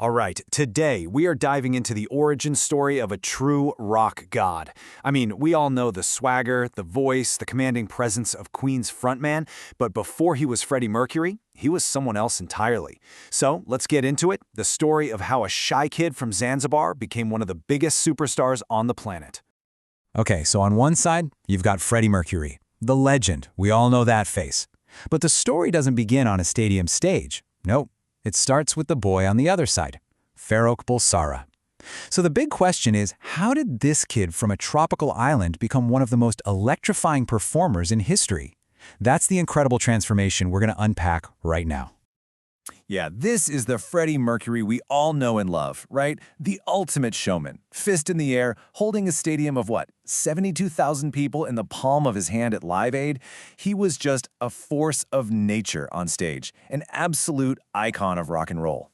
All right, today we are diving into the origin story of a true rock god. I mean, we all know the swagger, the voice, the commanding presence of Queen's frontman, but before he was Freddie Mercury, he was someone else entirely. So let's get into it, the story of how a shy kid from Zanzibar became one of the biggest superstars on the planet. Okay, so on one side, you've got Freddie Mercury, the legend. We all know that face. But the story doesn't begin on a stadium stage. Nope. It starts with the boy on the other side, Farrokh Bulsara. So the big question is, how did this kid from a tropical island become one of the most electrifying performers in history? That's the incredible transformation we're going to unpack right now. Yeah, this is the Freddie Mercury we all know and love, right? The ultimate showman, fist in the air, holding a stadium of what, 72,000 people in the palm of his hand at Live Aid? He was just a force of nature on stage, an absolute icon of rock and roll.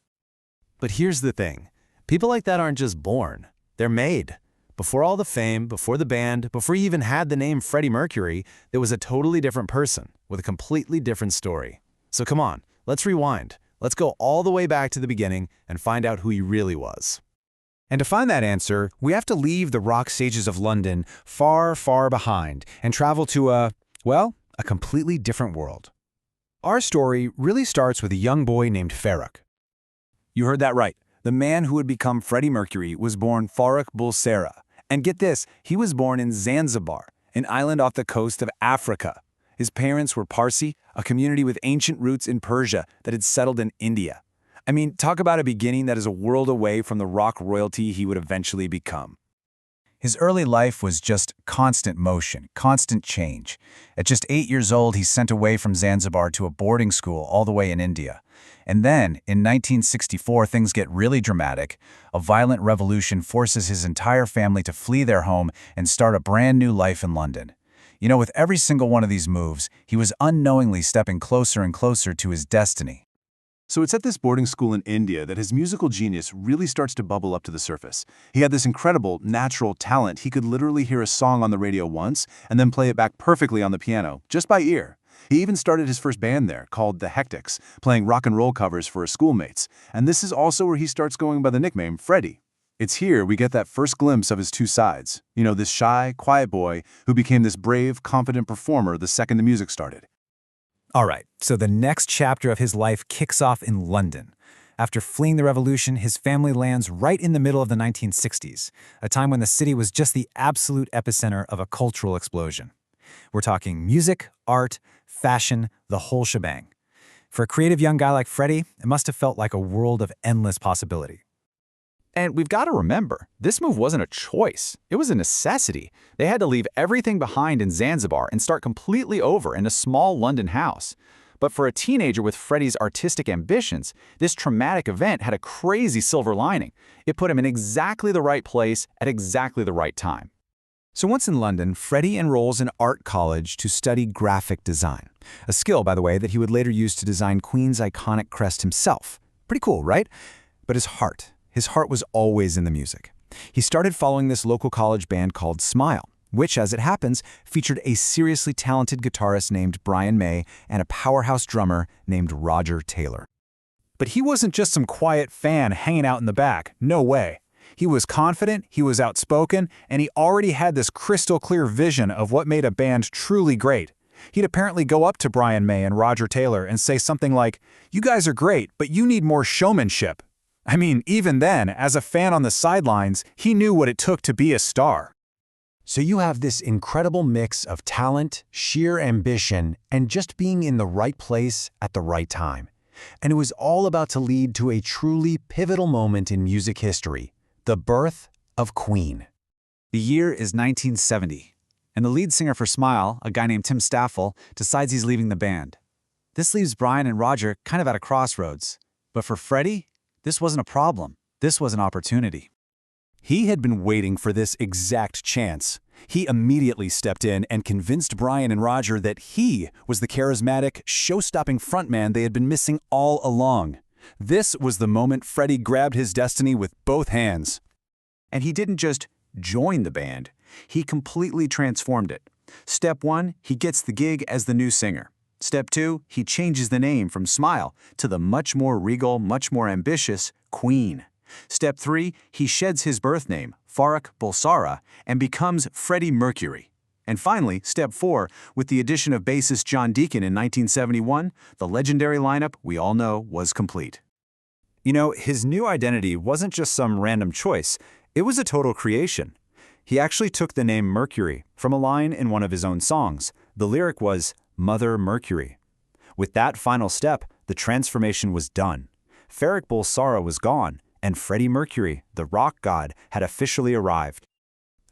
But here's the thing. People like that aren't just born. They're made. Before all the fame, before the band, before he even had the name Freddie Mercury, there was a totally different person with a completely different story. So come on, let's rewind. Let's go all the way back to the beginning and find out who he really was. And to find that answer, we have to leave the rock stages of London far, far behind and travel to a completely different world. Our story really starts with a young boy named Farrokh. You heard that right. The man who would become Freddie Mercury was born Farrokh Bulsara. And get this, he was born in Zanzibar, an island off the coast of Africa. His parents were Parsi, a community with ancient roots in Persia that had settled in India. I mean, talk about a beginning that is a world away from the rock royalty he would eventually become. His early life was just constant motion, constant change. At just 8 years old, he's sent away from Zanzibar to a boarding school all the way in India. And then, in 1964, things get really dramatic. A violent revolution forces his entire family to flee their home and start a brand new life in London. You know, with every single one of these moves, he was unknowingly stepping closer and closer to his destiny. So it's at this boarding school in India that his musical genius really starts to bubble up to the surface. He had this incredible, natural talent. He could literally hear a song on the radio once and then play it back perfectly on the piano, just by ear. He even started his first band there, called the Hectics, playing rock and roll covers for his schoolmates. And this is also where he starts going by the nickname Freddie. It's here we get that first glimpse of his two sides. You know, this shy, quiet boy who became this brave, confident performer the second the music started. All right, so the next chapter of his life kicks off in London. After fleeing the revolution, his family lands right in the middle of the 1960s, a time when the city was just the absolute epicenter of a cultural explosion. We're talking music, art, fashion, the whole shebang. For a creative young guy like Freddie, it must have felt like a world of endless possibility. And we've got to remember, this move wasn't a choice. It was a necessity. They had to leave everything behind in Zanzibar and start completely over in a small London house. But for a teenager with Freddie's artistic ambitions, this traumatic event had a crazy silver lining. It put him in exactly the right place at exactly the right time. So once in London, Freddie enrolls in art college to study graphic design. A skill, by the way, that he would later use to design Queen's iconic crest himself. Pretty cool, right? But his heart was always in the music. He started following this local college band called Smile, which, as it happens, featured a seriously talented guitarist named Brian May and a powerhouse drummer named Roger Taylor. But he wasn't just some quiet fan hanging out in the back. No way. He was confident, he was outspoken, and he already had this crystal clear vision of what made a band truly great. He'd apparently go up to Brian May and Roger Taylor and say something like, "You guys are great, but you need more showmanship." I mean, even then, as a fan on the sidelines, he knew what it took to be a star. So you have this incredible mix of talent, sheer ambition, and just being in the right place at the right time. And it was all about to lead to a truly pivotal moment in music history, the birth of Queen. The year is 1970, and the lead singer for Smile, a guy named Tim Staffel, decides he's leaving the band. This leaves Brian and Roger kind of at a crossroads. But for Freddie, this wasn't a problem. This was an opportunity. He had been waiting for this exact chance. He immediately stepped in and convinced Brian and Roger that he was the charismatic, show-stopping frontman they had been missing all along. This was the moment Freddie grabbed his destiny with both hands. And he didn't just join the band. He completely transformed it. Step 1, he gets the gig as the new singer. Step 2, he changes the name from Smile to the much more regal, much more ambitious Queen. Step 3, he sheds his birth name, Farrokh Bulsara, and becomes Freddie Mercury. And finally, Step 4, with the addition of bassist John Deacon in 1971, the legendary lineup we all know was complete. You know, his new identity wasn't just some random choice, it was a total creation. He actually took the name Mercury from a line in one of his own songs. The lyric was, "Mother Mercury." With that final step, the transformation was done. Farrokh Bulsara was gone, and Freddie Mercury, the rock god, had officially arrived.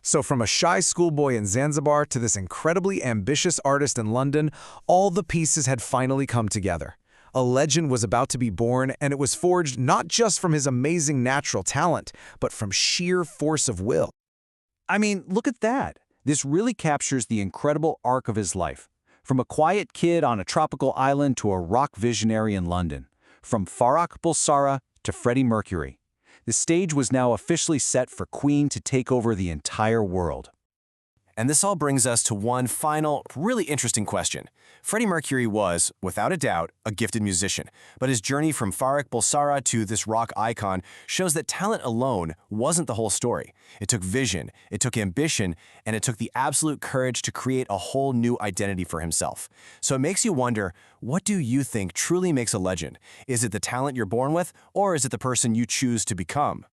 So from a shy schoolboy in Zanzibar to this incredibly ambitious artist in London, all the pieces had finally come together. A legend was about to be born, and it was forged not just from his amazing natural talent, but from sheer force of will. I mean, look at that. This really captures the incredible arc of his life. From a quiet kid on a tropical island to a rock visionary in London. From Farrokh Bulsara to Freddie Mercury. The stage was now officially set for Queen to take over the entire world. And this all brings us to one final, really interesting question. Freddie Mercury was, without a doubt, a gifted musician, but his journey from Farrokh Bulsara to this rock icon shows that talent alone wasn't the whole story. It took vision, it took ambition, and it took the absolute courage to create a whole new identity for himself. So it makes you wonder, what do you think truly makes a legend? Is it the talent you're born with, or is it the person you choose to become?